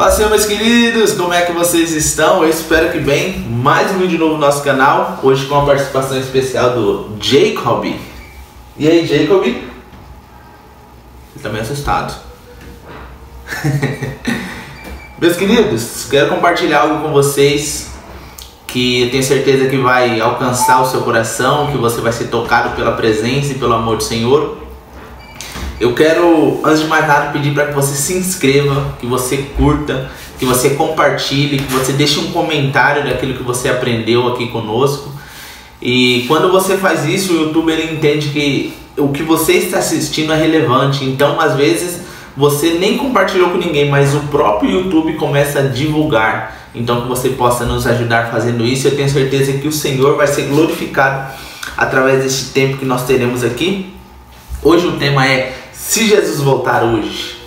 Fala, Senhor, meus queridos, como é que vocês estão? Eu espero que bem. Mais um vídeo novo no nosso canal, hoje com a participação especial do Jacob. E aí, Jacob? Ele tá meio assustado. Meus queridos, quero compartilhar algo com vocês que eu tenho certeza que vai alcançar o seu coração, que você vai ser tocado pela presença e pelo amor do Senhor. Eu quero, antes de mais nada, pedir para que você se inscreva, que você curta, que você compartilhe, que você deixe um comentário daquilo que você aprendeu aqui conosco. E quando você faz isso, o YouTube ele entende que o que você está assistindo é relevante. Então, às vezes, você nem compartilhou com ninguém, mas o próprio YouTube começa a divulgar. Então, que você possa nos ajudar fazendo isso. Eu tenho certeza que o Senhor vai ser glorificado através deste tempo que nós teremos aqui. Hoje o tema é: se Jesus voltar hoje,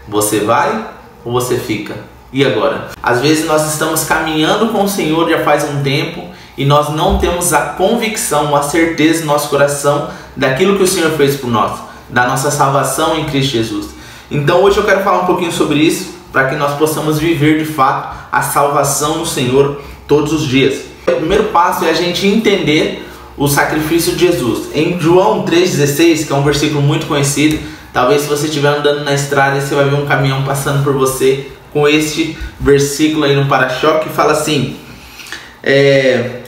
você vai ou você fica? E agora? Às vezes nós estamos caminhando com o Senhor já faz um tempo e nós não temos a convicção, a certeza no nosso coração daquilo que o Senhor fez por nós, da nossa salvação em Cristo Jesus. Então hoje eu quero falar um pouquinho sobre isso, para que nós possamos viver de fato a salvação no Senhor todos os dias. O primeiro passo é a gente entender o sacrifício de Jesus. Em João 3,16, que é um versículo muito conhecido, talvez se você estiver andando na estrada, você vai ver um caminhão passando por você com este versículo aí no para-choque, que fala assim: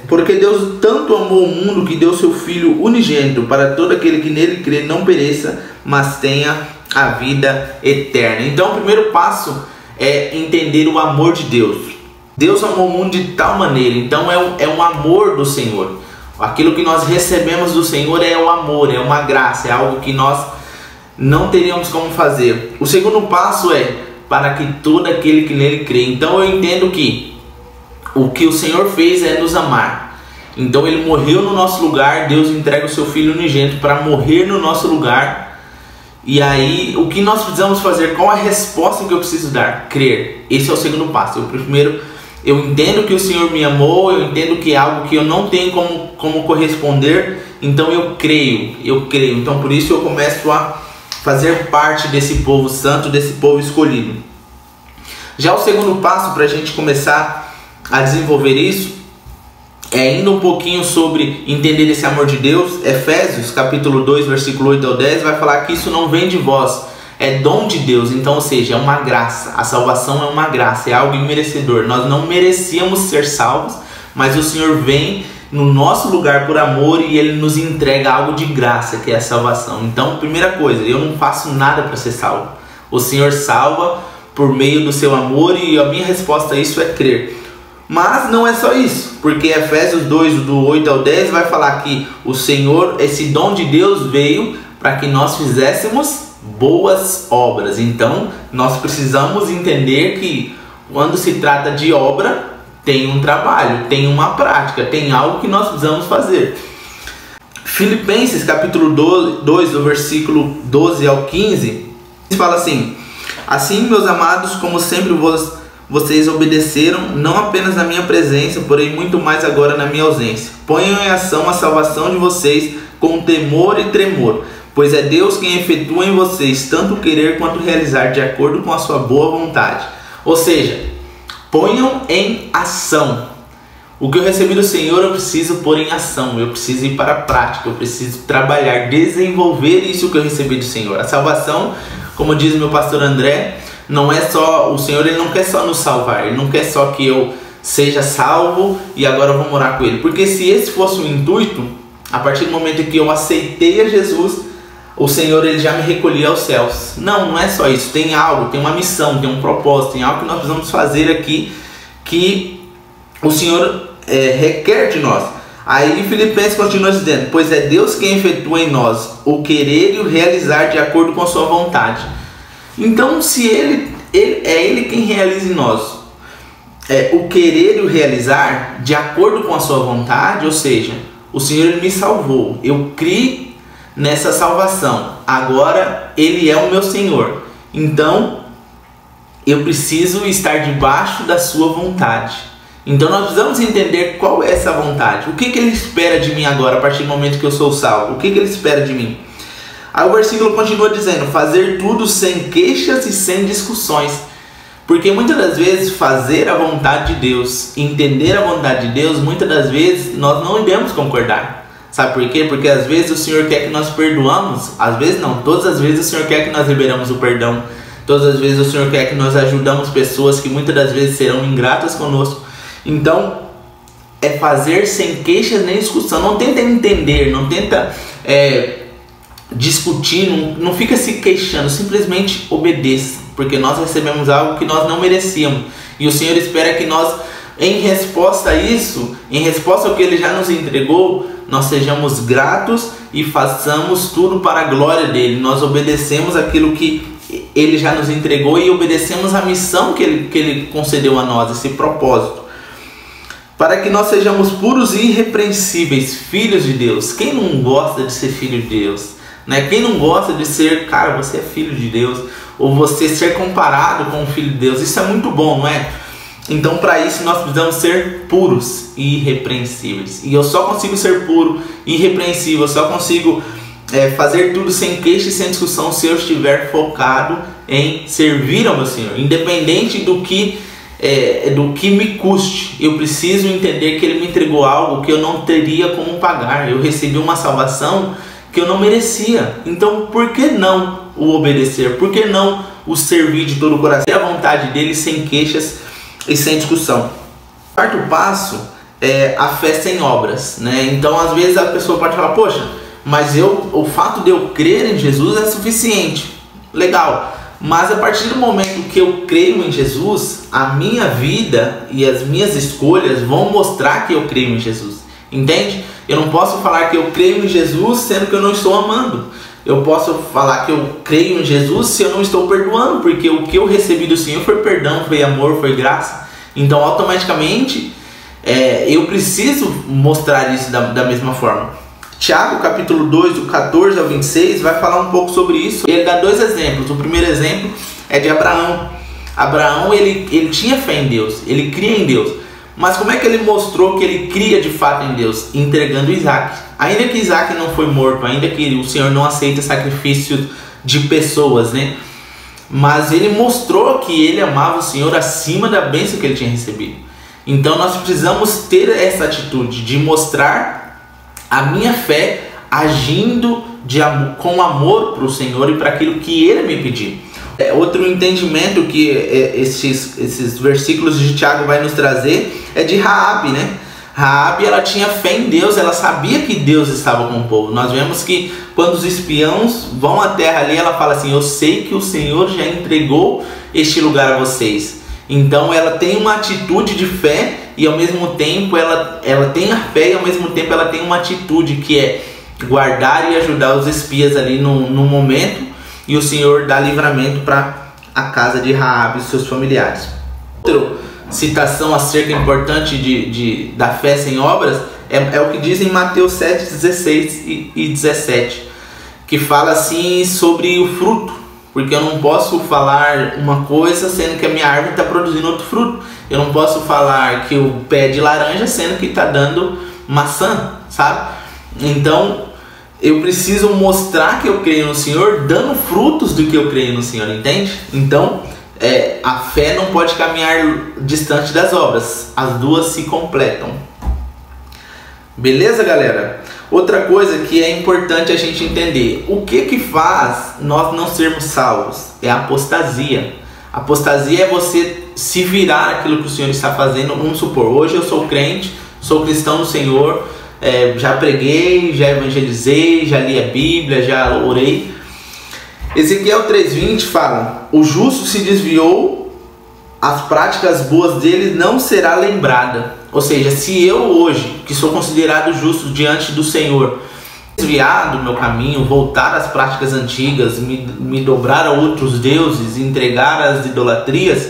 porque Deus tanto amou o mundo que deu seu Filho unigênito, para todo aquele que nele crê não pereça, mas tenha a vida eterna. Então o primeiro passo é entender o amor de Deus. Deus amou o mundo de tal maneira, então é um amor do Senhor. Aquilo que nós recebemos do Senhor é o amor, é uma graça, é algo que nós não teríamos como fazer. O segundo passo é para que todo aquele que nele crê. Então eu entendo que o que o Senhor fez é nos amar. Então ele morreu no nosso lugar, Deus entrega o seu Filho unigênito para morrer no nosso lugar. E aí, o que nós precisamos fazer? Qual a resposta que eu preciso dar? Crer. Esse é o segundo passo. Eu entendo que o Senhor me amou, eu entendo que é algo que eu não tenho como corresponder, então eu creio. Então por isso eu começo a fazer parte desse povo santo, desse povo escolhido. Já o segundo passo para a gente começar a desenvolver isso, é indo um pouquinho sobre entender esse amor de Deus. Efésios capítulo 2, versículo 8 ao 10, vai falar que isso não vem de vós, é dom de Deus. Então, ou seja, é uma graça. A salvação é uma graça, é algo imerecedor. Nós não merecíamos ser salvos, mas o Senhor vem no nosso lugar por amor e Ele nos entrega algo de graça, que é a salvação. Então, primeira coisa, eu não faço nada para ser salvo. O Senhor salva por meio do seu amor e a minha resposta a isso é crer. Mas não é só isso, porque Efésios 2, do 8 ao 10, vai falar que o Senhor, esse dom de Deus veio para que nós fizéssemos boas obras. Então, nós precisamos entender que quando se trata de obra, tem um trabalho, tem uma prática, tem algo que nós precisamos fazer. Filipenses capítulo 2, do versículo 12 ao 15, fala assim: assim, meus amados, como sempre vocês obedeceram, não apenas na minha presença, porém muito mais agora na minha ausência. Ponham em ação a salvação de vocês com temor e tremor, pois é Deus quem efetua em vocês tanto querer quanto realizar de acordo com a sua boa vontade. Ou seja, ponham em ação. O que eu recebi do Senhor eu preciso pôr em ação, eu preciso ir para a prática, eu preciso trabalhar, desenvolver isso que eu recebi do Senhor. A salvação, como diz meu pastor André, não é só, o Senhor ele não quer só nos salvar, Ele não quer só que eu seja salvo e agora eu vou morar com Ele. Porque se esse fosse o intuito, a partir do momento que eu aceitei a Jesus, o Senhor ele já me recolhia aos céus. Não é só isso, tem algo, tem uma missão, tem um propósito, tem algo que nós precisamos fazer aqui que o Senhor requer de nós. Aí Filipenses continua dizendo: pois é Deus quem efetua em nós o querer e o realizar de acordo com a sua vontade. Então, se Ele quem realiza em nós o querer e o realizar de acordo com a sua vontade, ou seja, o Senhor ele me salvou, eu criei nessa salvação, agora Ele é o meu Senhor, então eu preciso estar debaixo da sua vontade. Então nós precisamos entender qual é essa vontade, o que Ele espera de mim agora, a partir do momento que eu sou salvo, o que Ele espera de mim. Aí o versículo continua dizendo: fazer tudo sem queixas e sem discussões, Porque muitas das vezes fazer a vontade de Deus, entender a vontade de Deus, muitas das vezes nós não iremos concordar. Sabe por quê? Porque às vezes o Senhor quer que nós perdoamos, às vezes não, todas as vezes o Senhor quer que nós liberamos o perdão. Todas as vezes o Senhor quer que nós ajudamos pessoas que muitas das vezes serão ingratas conosco. Então, é fazer sem queixas nem discussão. Não tenta entender, não tenta discutir, não fica se queixando, simplesmente obedeça. Porque nós recebemos algo que nós não merecíamos. E o Senhor espera que nós, em resposta a isso, em resposta ao que Ele já nos entregou, nós sejamos gratos e façamos tudo para a glória dEle. Nós obedecemos aquilo que Ele já nos entregou e obedecemos a missão que Ele concedeu a nós, esse propósito. Para que nós sejamos puros e irrepreensíveis, filhos de Deus. Quem não gosta de ser filho de Deus? Né? Quem não gosta de ser, cara, você é filho de Deus, ou você ser comparado com o filho de Deus? Isso é muito bom, não é? Então, para isso, nós precisamos ser puros e irrepreensíveis. E eu só consigo ser puro e irrepreensível, eu só consigo fazer tudo sem queixa e sem discussão se eu estiver focado em servir ao meu Senhor. Independente do que me custe, eu preciso entender que Ele me entregou algo que eu não teria como pagar. Eu recebi uma salvação que eu não merecia. Então, por que não o obedecer? Por que não o servir de todo o coração? Ter a vontade dEle sem queixas e sem discussão. O quarto passo é a fé sem obras, né? Então, às vezes a pessoa pode falar, poxa, mas o fato de eu crer em Jesus é suficiente. Legal. Mas a partir do momento que eu creio em Jesus, a minha vida e as minhas escolhas vão mostrar que eu creio em Jesus. Entende? Eu não posso falar que eu creio em Jesus sendo que eu não estou amando. Eu posso falar que eu creio em Jesus se eu não estou perdoando, porque o que eu recebi do Senhor foi perdão, foi amor, foi graça. Então, automaticamente, eu preciso mostrar isso da mesma forma. Tiago, capítulo 2, do 14 ao 26, vai falar um pouco sobre isso. Ele dá dois exemplos. O primeiro exemplo é de Abraão. Abraão, ele tinha fé em Deus, ele cria em Deus. Mas como é que ele mostrou que ele cria de fato em Deus? Entregando Isaac. Ainda que Isaac não foi morto, ainda que o Senhor não aceita sacrifícios de pessoas, né? Mas ele mostrou que ele amava o Senhor acima da bênção que ele tinha recebido. Então nós precisamos ter essa atitude de mostrar a minha fé agindo com amor para o Senhor e para aquilo que Ele me pediu. Outro entendimento que esses versículos de Tiago vai nos trazer é de Raabe, né? Raabe, ela tinha fé em Deus, ela sabia que Deus estava com o povo. Nós vemos que quando os espiãos vão à terra ali, ela fala assim, eu sei que o Senhor já entregou este lugar a vocês. Então ela tem uma atitude de fé e ao mesmo tempo ela tem a fé e ao mesmo tempo ela tem uma atitude que é guardar e ajudar os espias ali no momento, e o Senhor dá livramento para a casa de Raabe e seus familiares. Outra citação acerca importante da fé sem obras é o que diz em Mateus 7, 16 e 17, que fala assim sobre o fruto. Porque eu não posso falar uma coisa sendo que a minha árvore está produzindo outro fruto. Eu não posso falar que o pé de laranja sendo que está dando maçã, sabe? Então, eu preciso mostrar que eu creio no Senhor dando frutos do que eu creio no Senhor, entende? Então, a fé não pode caminhar distante das obras. As duas se completam. Beleza, galera? Outra coisa que é importante a gente entender, o que faz nós não sermos salvos? É a apostasia. Apostasia é você se virar aquilo que o Senhor está fazendo. Vamos supor, hoje eu sou crente, sou cristão no Senhor, já preguei, já evangelizei, já li a Bíblia, já orei. Ezequiel 3:20 fala, o justo se desviou, as práticas boas dele não será lembrada. Ou seja, se eu hoje, que sou considerado justo diante do Senhor, desviar do meu caminho, voltar às práticas antigas, me dobrar a outros deuses, entregar às idolatrias,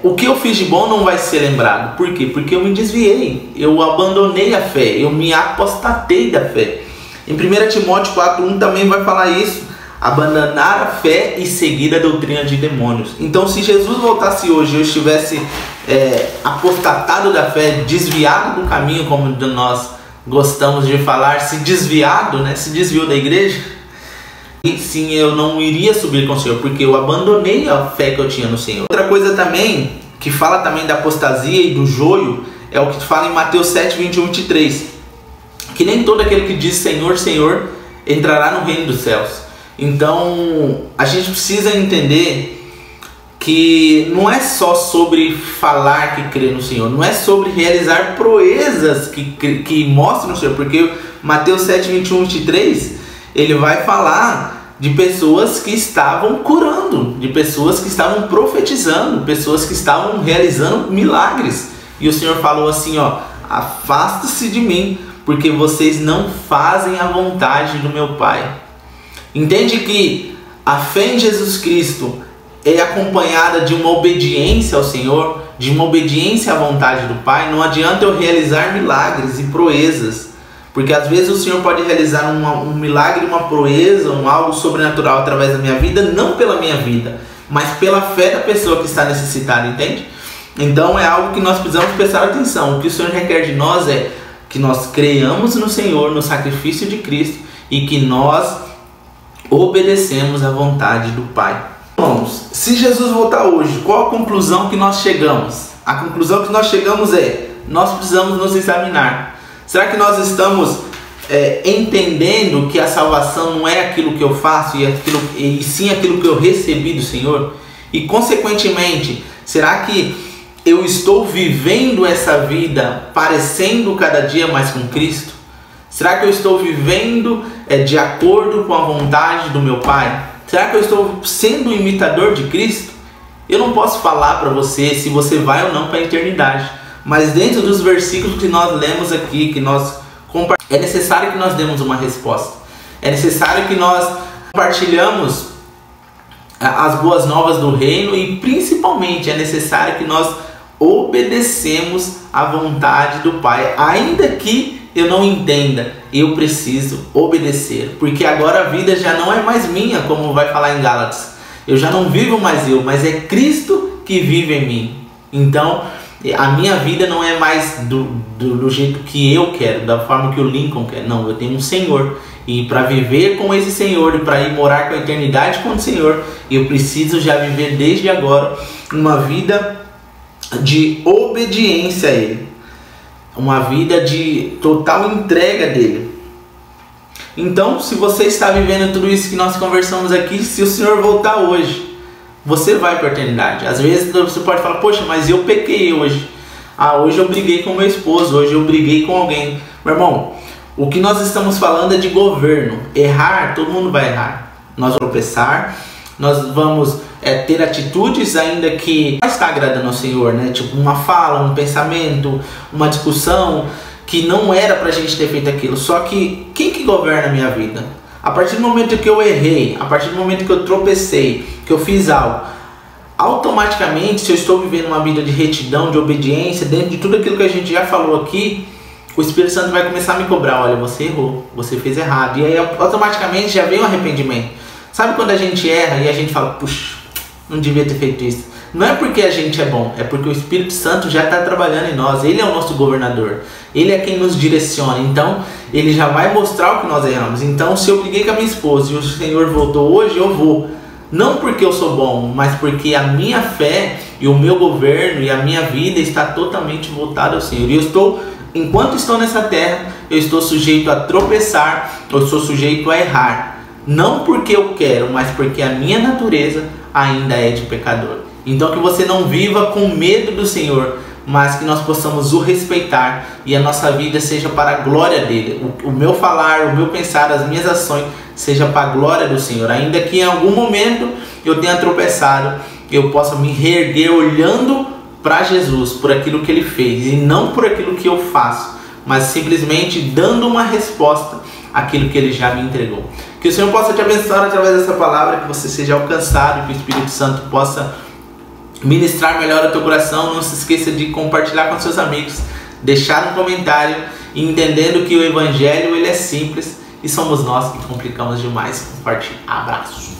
o que eu fiz de bom não vai ser lembrado. Por quê? Porque eu me desviei, eu abandonei a fé, eu me apostatei da fé. Em 1 Timóteo 4:1 também vai falar isso, abandonar a fé e seguir a doutrina de demônios. Então, se Jesus voltasse hoje e eu estivesse apostatado da fé, desviado do caminho, como nós gostamos de falar, se desviado, né? Se desviou da igreja, E sim, eu não iria subir com o Senhor, porque eu abandonei a fé que eu tinha no Senhor. Outra coisa também, que fala também da apostasia e do joio, é o que fala em Mateus 7, 21 e 23. Que nem todo aquele que diz Senhor, Senhor, entrará no reino dos céus. Então, a gente precisa entender que não é só sobre falar que crê no Senhor, não é sobre realizar proezas que mostram o Senhor, porque Mateus 7, 21 e 23, ele vai falar de pessoas que estavam curando, de pessoas que estavam profetizando, pessoas que estavam realizando milagres. E o Senhor falou assim, ó, afasta-se de mim, porque vocês não fazem a vontade do meu Pai. Entende que a fé em Jesus Cristo é acompanhada de uma obediência ao Senhor, de uma obediência à vontade do Pai. Não adianta eu realizar milagres e proezas, porque às vezes o Senhor pode realizar um milagre, uma proeza, algo sobrenatural através da minha vida, não pela minha vida, mas pela fé da pessoa que está necessitada, entende? Então é algo que nós precisamos prestar atenção. O que o Senhor requer de nós é que nós creiamos no Senhor, no sacrifício de Cristo, e que nós obedecemos à vontade do Pai. Irmãos, se Jesus voltar hoje, qual a conclusão que nós chegamos? A conclusão que nós chegamos é: nós precisamos nos examinar. Será que nós estamos entendendo que a salvação não é aquilo que eu faço e sim aquilo que eu recebi do Senhor? E consequentemente, será que eu estou vivendo essa vida parecendo cada dia mais com Cristo? Será que eu estou vivendo de acordo com a vontade do meu Pai? Será que eu estou sendo um imitador de Cristo? Eu não posso falar para você se você vai ou não para a eternidade, mas dentro dos versículos que nós lemos aqui, que nós é necessário que nós demos uma resposta. É necessário que nós compartilhamos as boas novas do reino, e principalmente é necessário que nós obedecemos à vontade do Pai. Ainda que eu não entenda, eu preciso obedecer, porque agora a vida já não é mais minha, como vai falar em Gálatas. Eu já não vivo mais eu, mas é Cristo que vive em mim. Então a minha vida não é mais do jeito que eu quero, da forma que o Lincoln quer. Não, eu tenho um Senhor, e para viver com esse Senhor e para ir morar com a eternidade com o Senhor, eu preciso já viver desde agora uma vida de obediência a Ele, uma vida de total entrega dele. Então, se você está vivendo tudo isso que nós conversamos aqui, se o Senhor voltar hoje, você vai para a eternidade. Às vezes você pode falar: poxa, mas eu pequei hoje. Hoje eu briguei com meu esposo, hoje eu briguei com alguém. Meu irmão, o que nós estamos falando é de governo. Errar, todo mundo vai errar. Nós vamos tropeçar, nós vamos ter atitudes ainda que não está agradando ao Senhor, né? Tipo uma fala, um pensamento, uma discussão que não era pra gente ter feito aquilo. Só que quem que governa a minha vida? A partir do momento que eu errei, a partir do momento que eu tropecei, que eu fiz algo, automaticamente, se eu estou vivendo uma vida de retidão, de obediência, dentro de tudo aquilo que a gente já falou aqui, o Espírito Santo vai começar a me cobrar: olha, você errou, você fez errado. E aí automaticamente já vem o arrependimento. Sabe quando a gente erra e a gente fala: puxa, não devia ter feito isso? Não é porque a gente é bom, é porque o Espírito Santo já está trabalhando em nós. Ele é o nosso governador, Ele é quem nos direciona. Então Ele já vai mostrar o que nós erramos. Então, se eu briguei com a minha esposa e o Senhor voltou hoje, eu vou. Não porque eu sou bom, mas porque a minha fé e o meu governo e a minha vida está totalmente voltada ao Senhor. E enquanto estou nessa terra, eu estou sujeito a tropeçar, eu sou sujeito a errar. Não porque eu quero, mas porque a minha natureza ainda é de pecador. Então que você não viva com medo do Senhor, mas que nós possamos o respeitar e a nossa vida seja para a glória dele. O meu falar, o meu pensar, as minhas ações seja para a glória do Senhor. Ainda que em algum momento eu tenha tropeçado, eu possa me reerguer olhando para Jesus, por aquilo que Ele fez, e não por aquilo que eu faço, mas simplesmente dando uma resposta àquilo que Ele já me entregou. Que o Senhor possa te abençoar através dessa palavra, que você seja alcançado, que o Espírito Santo possa ministrar melhor o teu coração. Não se esqueça de compartilhar com seus amigos, deixar um comentário, entendendo que o Evangelho ele é simples e somos nós que complicamos demais. Um forte abraço.